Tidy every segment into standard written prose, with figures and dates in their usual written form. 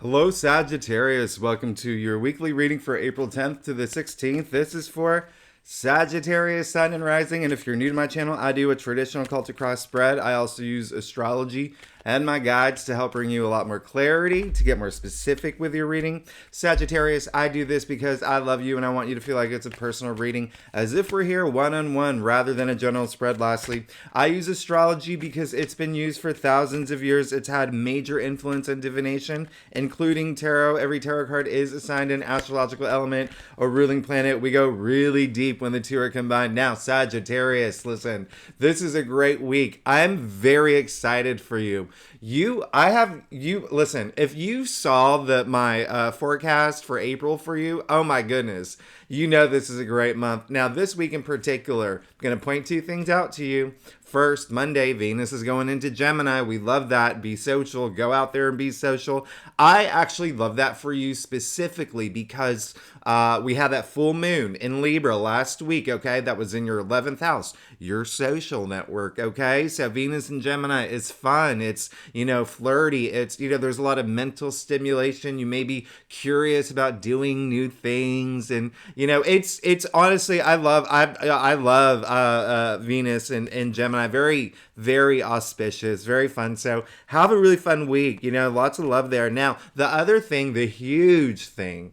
Hello, Sagittarius. Welcome to your weekly reading for April 10th to the 16th. This is for Sagittarius, Sun and Rising. And if you're new to my channel, I do a traditional Celtic cross spread. I also use astrology and my guides to help bring you a lot more clarity, to get more specific with your reading. Sagittarius, I do this because I love you and I want you to feel like it's a personal reading, as if we're here one-on-one rather than a general spread. Lastly, I use astrology because it's been used for thousands of years. It's had major influence in divination, including tarot. Every tarot card is assigned an astrological element or ruling planet. We go really deep when the two are combined. Now, Sagittarius, listen, this is a great week. I'm very excited for you. Listen, if you saw my forecast for April for you, oh my goodness, you know this is a great month. Now, this week in particular, I'm going to point two things out to you. First, Monday, Venus is going into Gemini. We love that. Be social. Go out there and be social. I actually love that for you specifically because we had that full moon in Libra last week, okay? That was in your 11th house, your social network, okay? So Venus in Gemini is fun. It's, flirty. It's, there's a lot of mental stimulation. You may be curious about doing new things. And, it's honestly, I love Venus and Gemini. Very, very auspicious, very fun. So have a really fun week. Lots of love there. Now, the other thing, the huge thing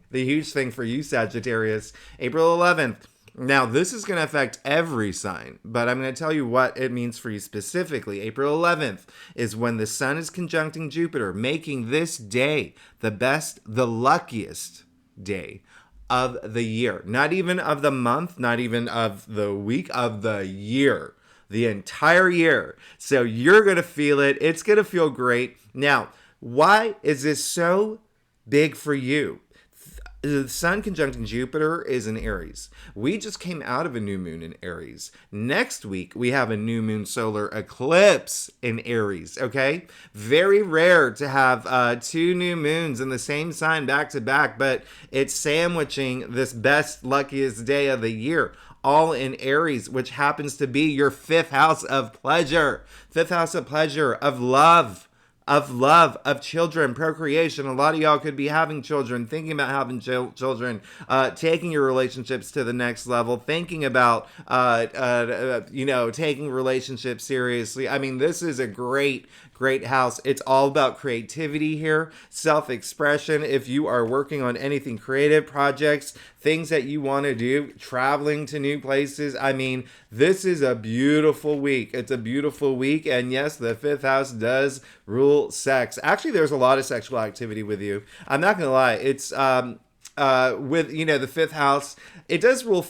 for you, Sagittarius, April 11th. Now, this is going to affect every sign, but I'm going to tell you what it means for you specifically. April 11th is when the sun is conjuncting Jupiter, making this day the luckiest day of the year. Not even of the month, not even of the week, of the year. The entire year. So you're going to feel it. It's going to feel great. Now, why is this so big for you? The sun conjuncting Jupiter is in Aries. We just came out of a new moon in Aries. Next week, we have a new moon solar eclipse in Aries, okay? Very rare to have two new moons in the same sign back to back, but it's sandwiching this best, luckiest day of the year, all in Aries, which happens to be your fifth house of pleasure. Fifth house of pleasure, of love, of children, procreation. A lot of y'all could be having children, thinking about having children, taking your relationships to the next level, thinking about, taking relationships seriously. I mean, this is a great house. It's all about creativity here, self-expression. If you are working on anything creative, projects, things that you want to do, traveling to new places. I mean, this is a beautiful week. It's a beautiful week. And yes, the fifth house does rule sex. Actually, there's a lot of sexual activity with you. I'm not going to lie. It's, with the fifth house, it does rule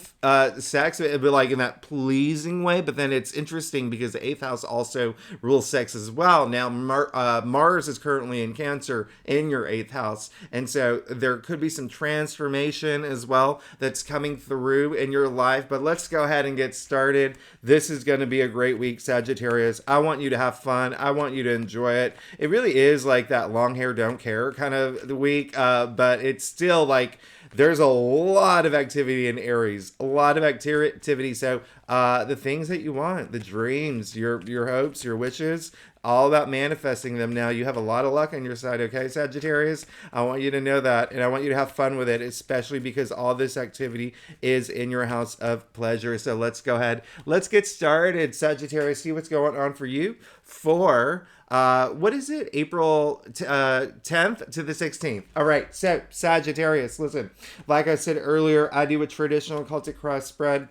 sex, but like in that pleasing way. But then it's interesting because the eighth house also rules sex as well. Now Mars is currently in Cancer in your eighth house, and so there could be some transformation as well that's coming through in your life. But let's go ahead and get started. This is going to be a great week, Sagittarius. I want you to have fun. I want you to enjoy it. It really is like that long hair don't care kind of the week, but it's still like there's a lot of activity in Aries, a lot of activity. So the things that you want, the dreams, your hopes, your wishes, all about manifesting them. Now, you have a lot of luck on your side, okay, Sagittarius? I want you to know that, and I want you to have fun with it, especially because all this activity is in your house of pleasure. So let's go ahead. Let's get started, Sagittarius. See what's going on for you for what is it? April 10th to the 16th. All right, so Sagittarius, listen, like I said earlier, I do a traditional Celtic cross spread.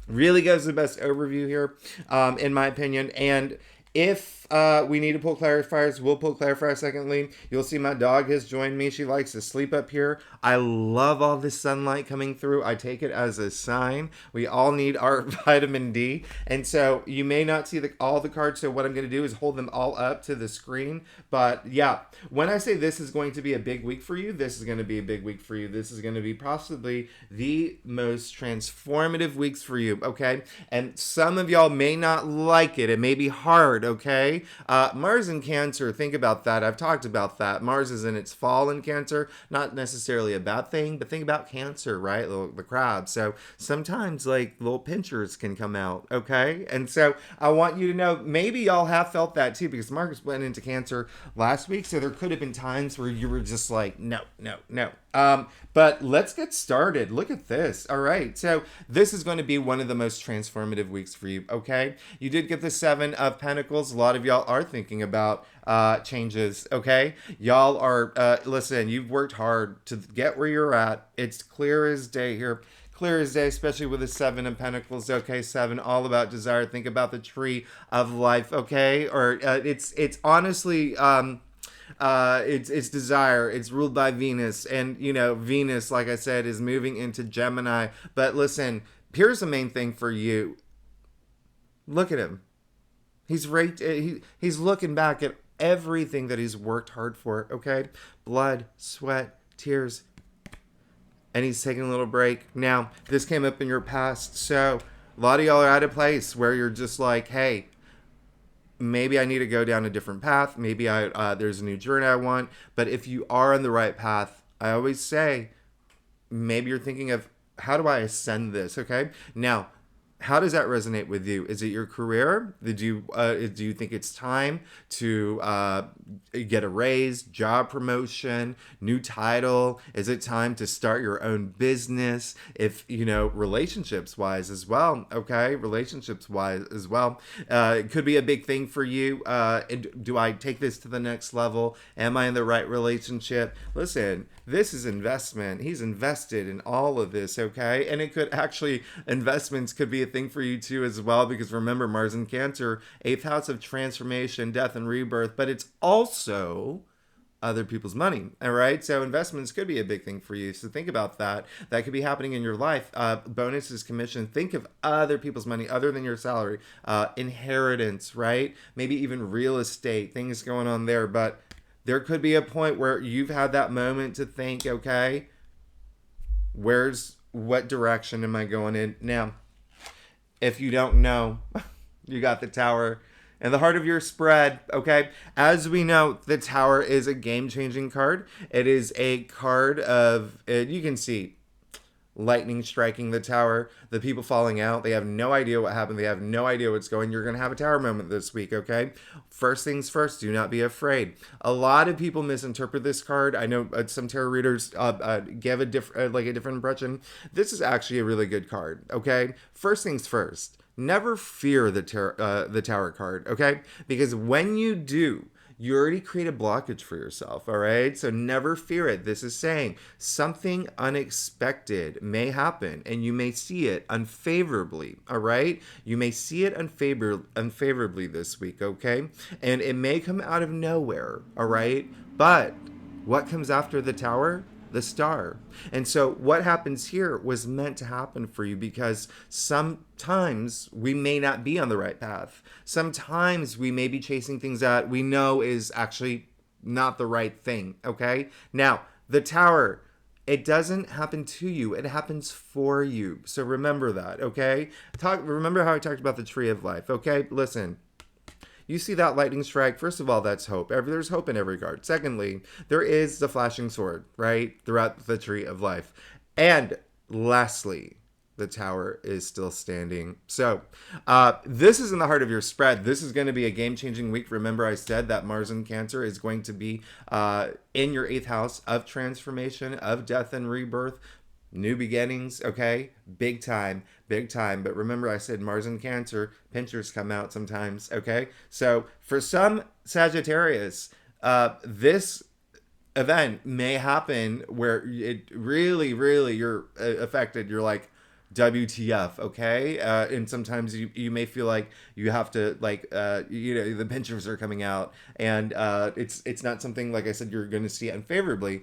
Really gives the best overview here, in my opinion. And if we need to pull clarifiers, we'll pull clarifiers. Secondly, you'll see my dog has joined me. She likes to sleep up here. I love all this sunlight coming through. I take it as a sign. We all need our vitamin D. And so you may not see all the cards. So what I'm going to do is hold them all up to the screen. But yeah, when I say this is going to be a big week for you, this is going to be a big week for you. This is going to be possibly the most transformative weeks for you, okay? And some of y'all may not like it. It may be hard, okay? okay? Mars in Cancer, think about that. I've talked about that. Mars is in its fall in Cancer, not necessarily a bad thing, but think about Cancer, right? The crab. So sometimes like little pinchers can come out, okay? And so I want you to know, maybe y'all have felt that too, because Mars went into Cancer last week, so there could have been times where you were just like, no, no, no. But let's get started. Look at this. All right. So this is going to be one of the most transformative weeks for you. Okay. You did get the Seven of Pentacles. A lot of y'all are thinking about changes. Okay. Y'all are, listen, you've worked hard to get where you're at. It's clear as day here. Clear as day, especially with the Seven of Pentacles. Okay, seven, all about desire. Think about the tree of life. Okay, or it's honestly it's desire. It's ruled by Venus, and you know Venus, like I said, is moving into Gemini. But listen, here's the main thing for you. Look at him. He's right. He's looking back at everything that he's worked hard for. Okay, blood, sweat, tears. And he's taking a little break. Now, this came up in your past, so a lot of y'all are at a place where you're just like, hey, maybe I need to go down a different path. Maybe there's a new journey I want. But if you are on the right path, I always say, maybe you're thinking of, how do I ascend this? Okay. Now, how does that resonate with you? Is it your career? Do you think it's time to get a raise, job promotion, new title? Is it time to start your own business? If, you know, relationships wise as well, okay? Relationships wise as well. It could be a big thing for you. Do I take this to the next level? Am I in the right relationship? Listen, this is investment. He's invested in all of this, okay? And it could actually, investments could be a thing for you too as well, because remember, Mars in Cancer, 8th house of transformation, death and rebirth, but it's also other people's money. All right. So investments could be a big thing for you. So think about that. That could be happening in your life. Bonuses, commission. Think of other people's money other than your salary. Inheritance, right? Maybe even real estate, things going on there. But there could be a point where you've had that moment to think, okay, what direction am I going in? Now, if you don't know, you got the Tower in the heart of your spread, okay? As we know, the Tower is a game-changing card. It is a card of, you can see, lightning striking the Tower, the people falling out. They have no idea what happened. They have no idea what's going. You're going to have a Tower moment this week, okay? First things first, do not be afraid. A lot of people misinterpret this card. I know some tarot readers give a different impression. This is actually a really good card, okay? First things first, never fear the Tower card, okay? Because when you do, you already create a blockage for yourself, all right? So never fear it. This is saying something unexpected may happen and you may see it unfavorably, all right? You may see it unfavorably this week, okay? And it may come out of nowhere, all right? But what comes after the Tower? The Star. And so what happens here was meant to happen for you, because sometimes we may not be on the right path. Sometimes we may be chasing things that we know is actually not the right thing, okay? Now, the Tower, it doesn't happen to you. It happens for you. So remember that, okay? Remember how I talked about the tree of life, okay? Listen. You see that lightning strike? First of all, that's hope. There's hope in every card. Secondly, there is the flashing sword, right? Throughout the tree of life. And lastly, the Tower is still standing. So this is in the heart of your spread. This is going to be a game-changing week. Remember, I said that Mars in Cancer is going to be in your 8th house of transformation, of death and rebirth. New beginnings, okay? Big time, big time. But remember, I said Mars in Cancer, pinchers come out sometimes, okay? So for some Sagittarius, this event may happen where it really, really, you're affected. You're like, WTF, okay? And sometimes you may feel like you have to, the pinchers are coming out. And it's not something, like I said, you're going to see unfavorably.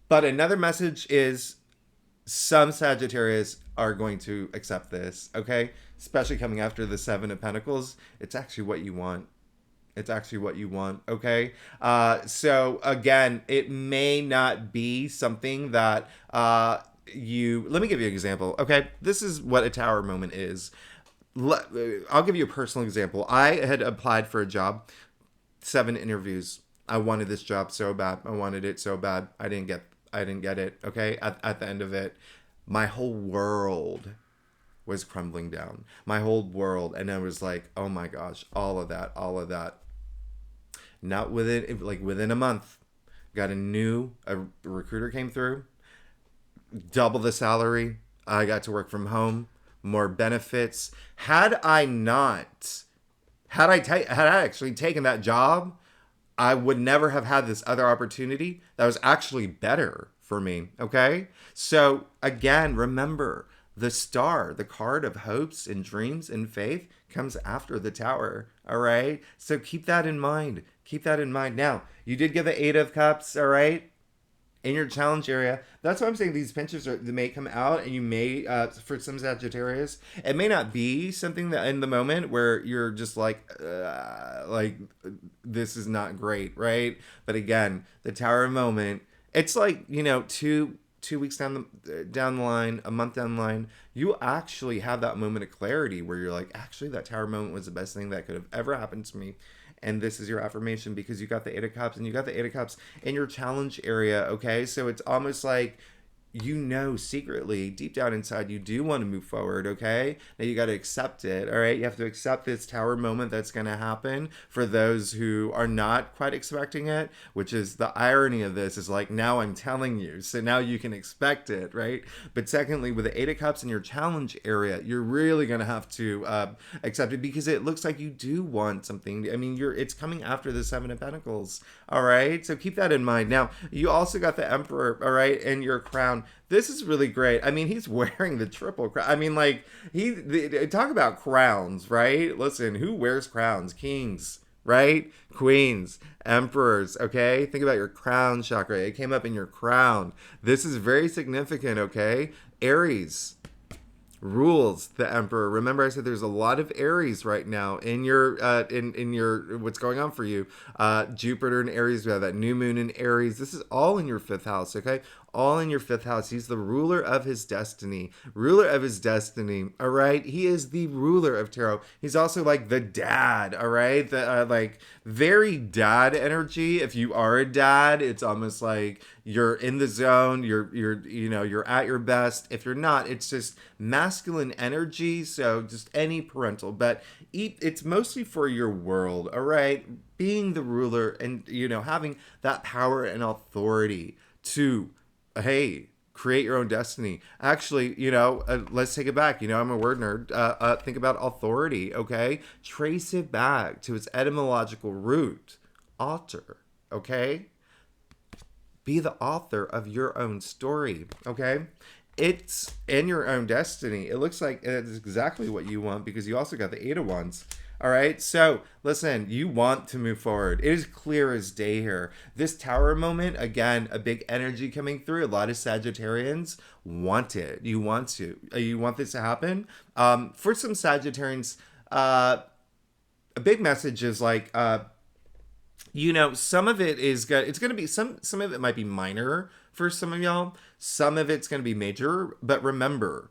But another message is, some Sagittarius are going to accept this, okay? Especially coming after the Seven of Pentacles. It's actually what you want. It's actually what you want, okay? So, again, it may not be something that let me give you an example, okay? This is what a Tower moment is. I'll give you a personal example. I had applied for a job 7 interviews. I wanted this job so bad. I wanted it so bad. I didn't get it. Okay. At the end of it, my whole world was crumbling down. My whole world. And I was like, oh my gosh, all of that. Not within a month, got a recruiter came through, double the salary. I got to work from home, more benefits. Had I actually taken that job, I would never have had this other opportunity that was actually better for me. Okay. So again, remember, the star, the card of hopes and dreams and faith, comes after the tower. All right. So keep that in mind. Keep that in mind. Now, you did get the 8 of Cups. All right. In your challenge area. That's why I'm saying these pinches they may come out, and you may, for some Sagittarius, it may not be something that in the moment where you're just like this is not great, right? But again, the tower moment, it's like, you know, two weeks down the line, a month down the line, you actually have that moment of clarity where you're like, actually, that tower moment was the best thing that could have ever happened to me. And this is your affirmation because you got the 8 of Cups, and you got the 8 of Cups in your challenge area. Okay. So it's almost like, you know, secretly deep down inside, you do want to move forward. Okay. Now you got to accept it. All right. You have to accept this tower moment that's going to happen for those who are not quite expecting it, which is the irony of this is like, now I'm telling you, so now you can expect it. Right. But secondly, with the 8 of Cups in your challenge area, you're really going to have to accept it because it looks like you do want something. I mean, it's coming after the 7 of Pentacles. All right. So keep that in mind. Now, you also got the Emperor. All right. And your crown. This is really great. I mean, he's wearing the triple crown. I mean, like, talk about crowns, right? Listen, who wears crowns? Kings, right? Queens, emperors, okay? Think about your crown chakra. It came up in your crown. This is very significant, okay? Aries rules the Emperor. Remember, I said there's a lot of Aries right now in your in your what's going on for you. Jupiter in Aries, we have that new moon in Aries. This is all in your 5th house, okay? All in your 5th house. He's the ruler of his destiny. Ruler of his destiny. All right. He is the ruler of tarot. He's also like the dad. All right. The like very dad energy. If you are a dad, it's almost like you're in the zone. You're at your best. If you're not, it's just masculine energy. So just any parental, but it's mostly for your world. All right. Being the ruler and, having that power and authority to, hey, create your own destiny. Actually, let's take it back. I'm a word nerd. Think about authority, okay? Trace it back to its etymological root, author, okay? Be the author of your own story, okay? It's in your own destiny. It looks like it's exactly what you want because you also got the 8 of Wands. All right. So listen, you want to move forward. It is clear as day here. This tower moment, again, a big energy coming through. A lot of Sagittarians want it. You want this to happen. For some Sagittarians, a big message is like, some of it is good. It's going to be some of it might be minor for some of y'all. Some of it's going to be major. But remember,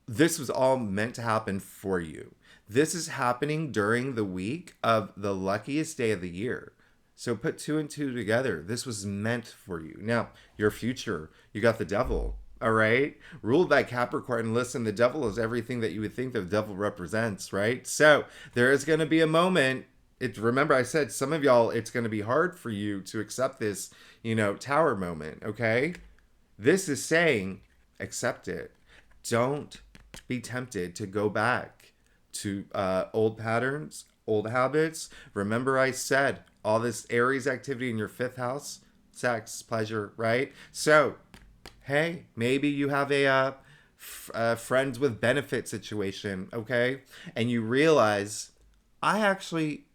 this was all meant to happen for you. This is happening during the week of the luckiest day of the year. So put 2 and 2 together. This was meant for you. Now, your future, you got the devil, all right? Ruled by Capricorn. And listen, the devil is everything that you would think the devil represents, right? So there is going to be a moment. Remember, I said some of y'all, it's going to be hard for you to accept this, tower moment, okay? This is saying, accept it. Don't be tempted to go back to old patterns, old habits. Remember, I said all this Aries activity in your 5th house, sex, pleasure, right? So, hey, maybe you have a friends with benefit situation, okay? And you realize, I actually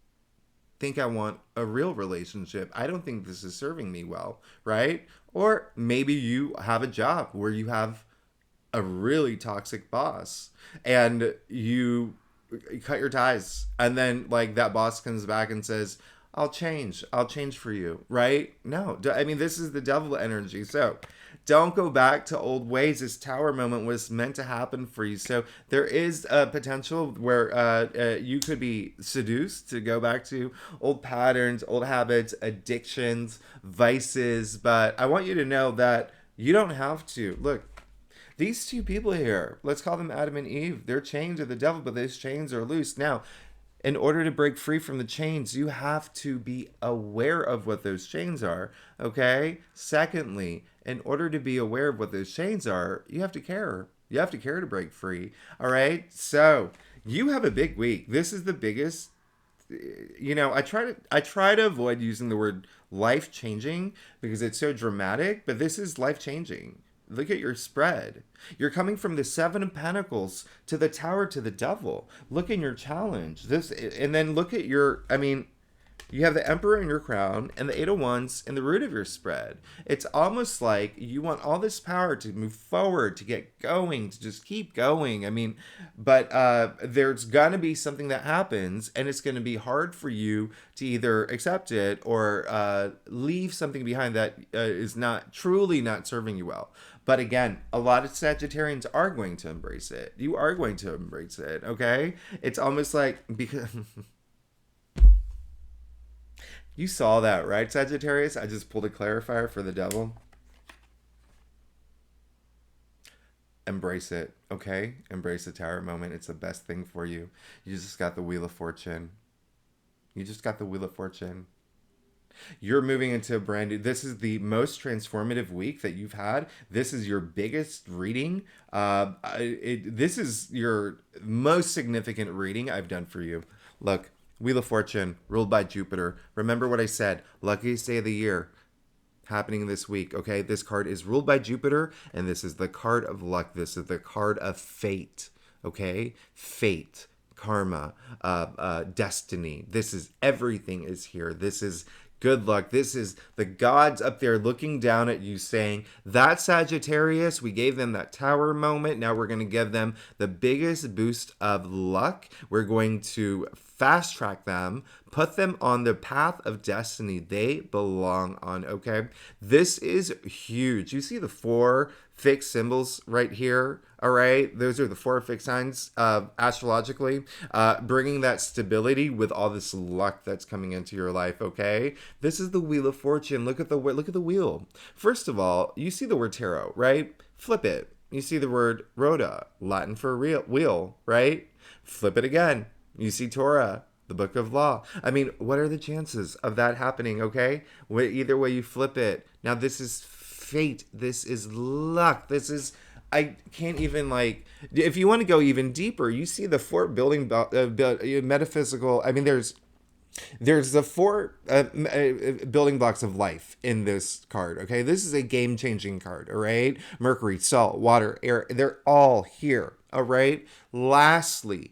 think I want a real relationship. I don't think this is serving me well, right? Or maybe you have a job where you have a really toxic boss and you cut your ties, and then like that boss comes back and says, I'll change for you, right? No, I mean, this is the devil energy. So Don't go back to old ways. This tower moment was meant to happen for you. So there is a potential where you could be seduced to go back to old patterns, old habits, addictions, vices. But I want you to know that you don't have to. Look, these two people here, let's call them Adam and Eve. They're chained to the devil, but those chains are loose. Now, in order to break free from the chains, you have to be aware of what those chains are, okay? Secondly, in order to be aware of what those chains are, you have to care. You have to care to break free, all right? So, you have a big week. This is the biggest, I try to avoid using the word life-changing because it's so dramatic, but this is life-changing. Look at your spread. You're coming from the Seven of Pentacles to the Tower to the Devil. Look in your challenge. This, and then look at your, you have the Emperor in your crown and the Eight of Wands in the root of your spread. It's almost like you want all this power to move forward, to get going, to just keep going. But there's going to be something that happens, and it's going to be hard for you to either accept it or leave something behind that is truly not serving you well. But again, a lot of Sagittarians are going to embrace it. You are going to embrace it, okay? It's almost like, because you saw that, right, Sagittarius? I just pulled a clarifier for the devil. Embrace it, okay? Embrace the tower moment. It's the best thing for you. You just got the Wheel of Fortune. You just got the Wheel of Fortune. You're moving into a brand new, this is the most transformative week that you've had. This is your biggest reading. This is your most significant reading I've done for you. Look, Wheel of Fortune, ruled by Jupiter. Remember what I said, luckiest day of the year happening this week, okay? This card is ruled by Jupiter, and this is the card of luck. This is the card of fate, okay? Fate, karma, destiny. This is, everything is here. This is good luck. This is the gods up there looking down at you saying, that Sagittarius, we gave them that tower moment. Now we're going to give them the biggest boost of luck. We're going to fast track them, put them on the path of destiny they belong on, okay? This is huge. You see the 4 fixed symbols right here, all right? Those are the 4 fixed signs astrologically, bringing that stability with all this luck that's coming into your life, okay? This is the Wheel of Fortune. Look at the wheel. First of all, you see the word tarot, right? Flip it. You see the word rota, Latin for wheel, right? Flip it again. You see Torah, the book of law. What are the chances of that happening, okay? Either way you flip it. Now, this is fate. This is luck. This is, I can't even, if you want to go even deeper, you see the 4 building metaphysical, there's the 4 building blocks of life in this card, okay? This is a game-changing card, all right? Mercury, salt, water, air, they're all here, all right? Lastly,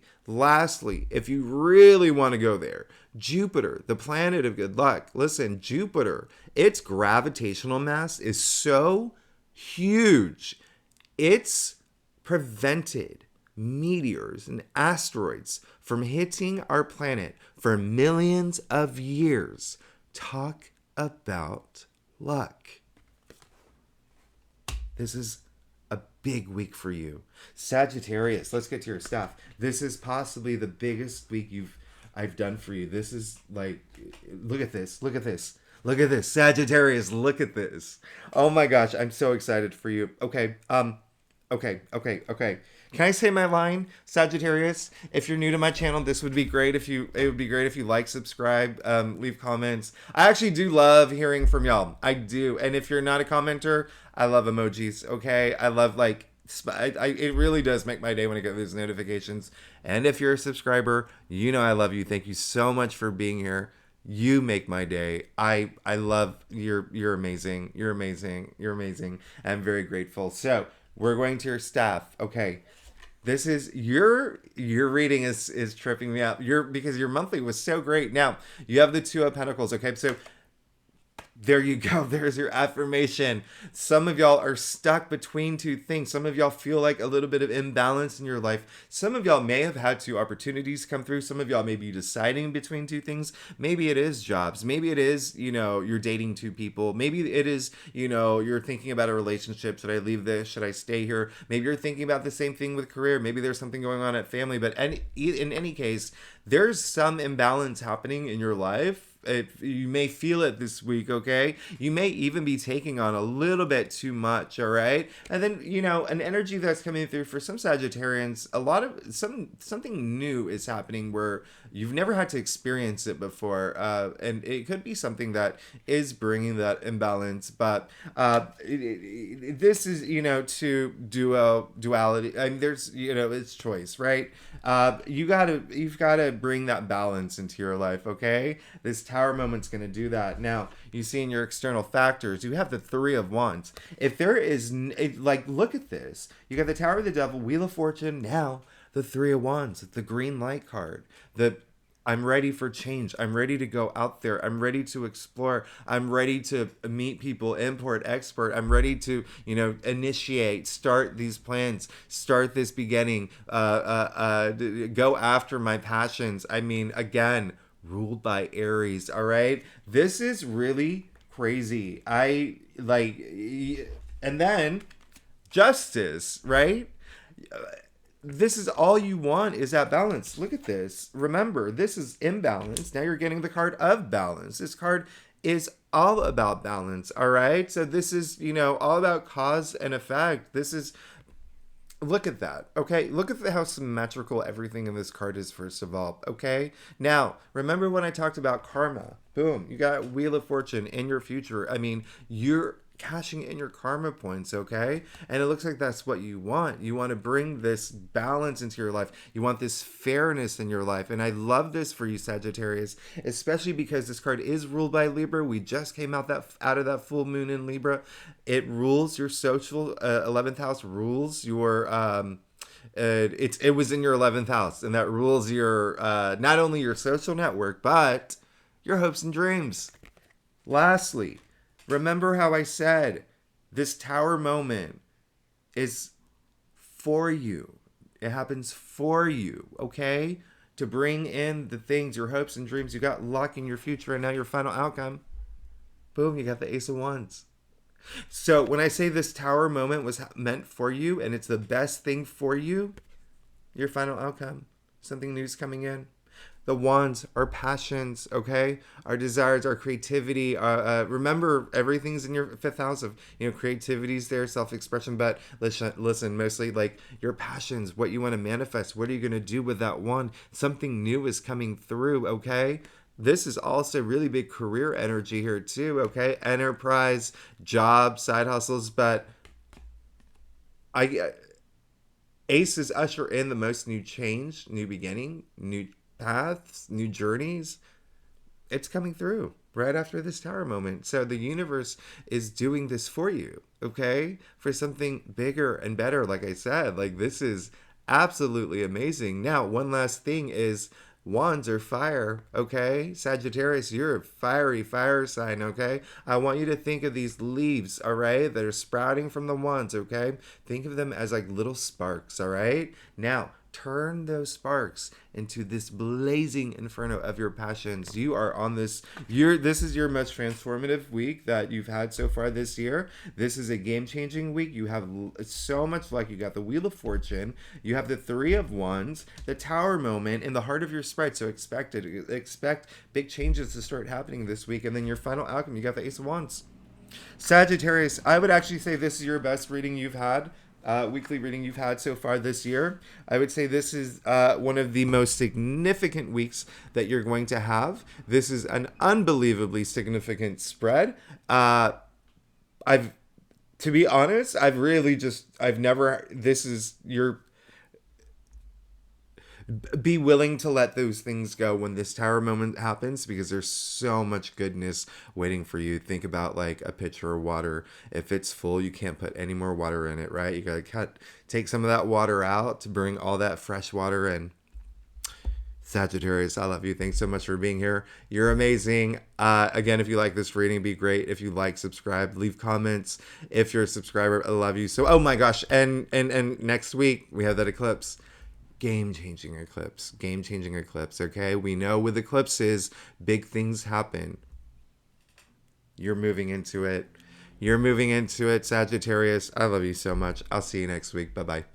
if you really want to go there, Jupiter, the planet of good luck. Listen, Jupiter, its gravitational mass is so huge. It's prevented meteors and asteroids from hitting our planet for millions of years. Talk about luck. This is a big week for you. Sagittarius, let's get to your stuff. This is possibly the biggest week I've done for you. This is look at this. Sagittarius, look at this. Oh my gosh, I'm so excited for you. Okay. Can I say my line, Sagittarius? If you're new to my channel, it would be great if you like, subscribe, leave comments. I actually do love hearing from y'all. I do. And if you're not a commenter, I love emojis, okay? I love it really does make my day when I get those notifications. And if you're a subscriber, you know I love you. Thank you so much for being here. You make my day. I love you're amazing. You're amazing. I'm very grateful. So we're going to your staff. Okay. This is your reading is tripping me out. Because your monthly was so great. Now you have the 2 of Pentacles. Okay. So There you go. There's your affirmation. Some of y'all are stuck between two things. Some of y'all feel like a little bit of imbalance in your life. Some of y'all may have had two opportunities come through. Some of y'all may be deciding between two things. Maybe it is jobs. Maybe it is, you're dating two people. Maybe it is, you're thinking about a relationship. Should I leave this? Should I stay here? Maybe you're thinking about the same thing with career. Maybe there's something going on at family. But in any case, there's some imbalance happening in your life. You may feel it this week, okay? You may even be taking on a little bit too much, all right? And then, an energy that's coming through for some Sagittarians, a lot of something new is happening where you've never had to experience it before. And it could be something that is bringing that imbalance, but this is, to duality. I mean, there's, it's choice, right? You've got to bring that balance into your life, okay? This Tower moment's going to do that. Now, you see in your external factors, you have the Three of Wands. If there is, look at this. You got the Tower of the Devil, Wheel of Fortune, now the Three of Wands, the green light card. I'm ready for change. I'm ready to go out there. I'm ready to explore. I'm ready to meet people, import, export. I'm ready to, initiate, start these plans, start this beginning, go after my passions. I mean, again, ruled by Aries, all right? This is really crazy. And then Justice, right? This is all you want is that balance. Look at this. Remember, this is imbalance. Now you're getting the card of balance. This card is all about balance, all right? So this is, all about cause and effect. This is, look at that, okay? Look at how symmetrical everything in this card is, first of all, okay? Now, remember when I talked about karma? Boom, you got Wheel of Fortune in your future. I mean, you're cashing in your karma points, okay? And it looks like that's what you want. You want to bring this balance into your life. You want this fairness in your life. And I love this for you, Sagittarius, especially because this card is ruled by Libra. We just came out of that full moon in Libra. It rules your social 11th house, rules your it was in your 11th house, and that rules your not only your social network, but your hopes and dreams. Lastly, remember how I said this Tower moment is for you. It happens for you, okay? To bring in the things, your hopes and dreams. You got luck in your future, and now your final outcome. Boom, you got the Ace of Wands. So when I say this Tower moment was meant for you, and it's the best thing for you, your final outcome, something new's coming in. The wands, our passions, okay? Our desires, our creativity. Remember, everything's in your 5th house of, creativity's there, self-expression. But listen, mostly like your passions, what you want to manifest. What are you going to do with that wand? Something new is coming through, okay? This is also really big career energy here too, okay? Enterprise, job, side hustles. But aces usher in the most new change, new beginning, new paths, new journeys. It's coming through right after this Tower moment. So the universe is doing this for you, okay? For something bigger and better, like I said. Like, this is absolutely amazing. Now, one last thing is wands are fire, okay? Sagittarius, you're a fiery fire sign, okay? I want you to think of these leaves, all right, that are sprouting from the wands, okay? Think of them as like little sparks, all right? Now, turn those sparks into this blazing inferno of your passions. You are on this is your most transformative week that you've had so far this year. This is a game-changing week. You have so much luck. You got the Wheel of Fortune, you have the Three of Wands, the Tower moment in the heart of your sprite. So expect big changes to start happening this week. And then your final outcome, you got the Ace of Wands. Sagittarius, I would actually say this is your best reading you've had. Weekly reading you've had so far this year. I would say this is one of the most significant weeks that you're going to have. This is an unbelievably significant spread. To be honest, be willing to let those things go when this Tower moment happens, because there's so much goodness waiting for you. Think about like a pitcher of water. If it's full, you can't put any more water in it, right? You gotta take some of that water out to bring all that fresh water in. Sagittarius, I love you. Thanks so much for being here. You're amazing. Again, if you like this reading, be great. If you like, subscribe, leave comments. If you're a subscriber, I love you. So, oh my gosh, and next week we have that eclipse. Game changing eclipse. Game changing eclipse. Okay, we know with eclipses, big things happen. You're moving into it. You're moving into it, Sagittarius. I love you so much. I'll see you next week. Bye bye.